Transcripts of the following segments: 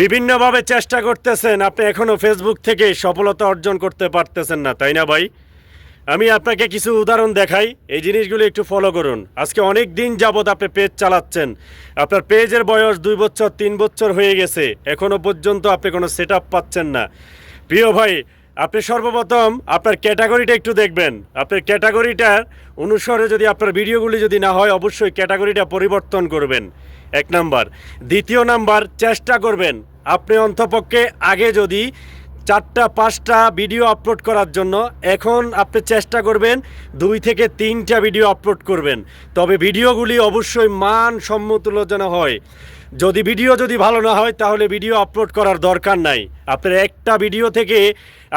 বিভিন্নভাবে চেষ্টা করতেছেন, আপনি এখনও ফেসবুক থেকে সফলতা অর্জন করতে পারতেছেন না, তাই না ভাই? আমি আপনাকে কিছু উদাহরণ দেখাই, এই জিনিসগুলো একটু ফলো করুন। আজকে অনেক দিন যাবৎ আপনি পেজ চালাচ্ছেন, আপনার পেজের বয়স 2 বছর 3 বছর হয়ে গেছে, এখনও পর্যন্ত আপনি কোনো সেট আপ পাচ্ছেন না। প্রিয় ভাই, আপনি সর্বপ্রথম আপনার ক্যাটাগরিটা একটু দেখবেন। আপনার ক্যাটাগরিটার অনুসারে যদি আপনার ভিডিওগুলি যদি না হয়, অবশ্যই ক্যাটাগরিটা পরিবর্তন করবেন, 1 নাম্বার। দ্বিতীয় নাম্বার, চেষ্টা করবেন আপনি অন্তপক্ষে আগে যদি 4টা 5টা ভিডিও আপলোড করার জন্য, এখন আপনি চেষ্টা করবেন 2 থেকে 3টা ভিডিও আপলোড করবেন। তবে ভিডিওগুলি অবশ্যই মানসম্মত যেন হয়। যদি ভিডিও ভালো না হয়, তাহলে ভিডিও আপলোড করার দরকার নাই। আপনার একটা ভিডিও থেকে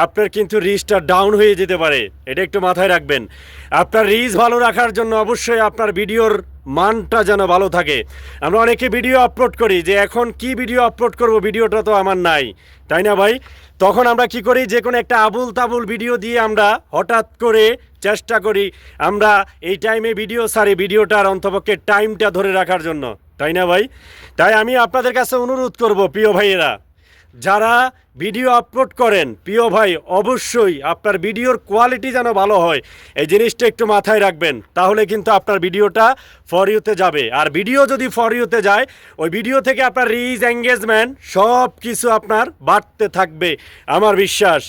আপনার কিন্তু রিচটা ডাউন হয়ে যেতে পারে, এটা একটু মাথায় রাখবেন। আপনার রিচ ভালো রাখার জন্য অবশ্যই আপনার ভিডিওর মানটা যেন ভালো থাকে। আমরা অনেকে ভিডিও আপলোড করি যে এখন কি ভিডিও আপলোড করব, ভিডিওটা তো আমার নাই, তাই না ভাই? তখন আমরা কি করি, যে কোনো একটা আবুল তাবুল ভিডিও দিয়ে আমরা হঠাৎ করে চেষ্টা করি আমরা এই টাইমে ভিডিও ছাড়ি, ভিডিওটার অন্তপক্ষে টাইমটা ধরে রাখার জন্য, তাই না ভাই? তাই আমি আপনাদের কাছে অনুরোধ করব, প্রিয় ভাইয়েরা, যারা ভিডিও আপলোড করেন, প্রিয় ভাই, অবশ্যই আপনার ভিডিওর কোয়ালিটি যেন ভালো হয়, এই জিনিসটা একটু মাথায় রাখবেন। তাহলে কিন্তু আপনার ভিডিওটা ফর ইউতে যাবে। আর ভিডিও যদি ফর ইউতে যায়, ওই ভিডিও থেকে আপনার রিচ, এঙ্গেজমেন্ট সব কিছু আপনার বাড়তে থাকবে, আমার বিশ্বাস।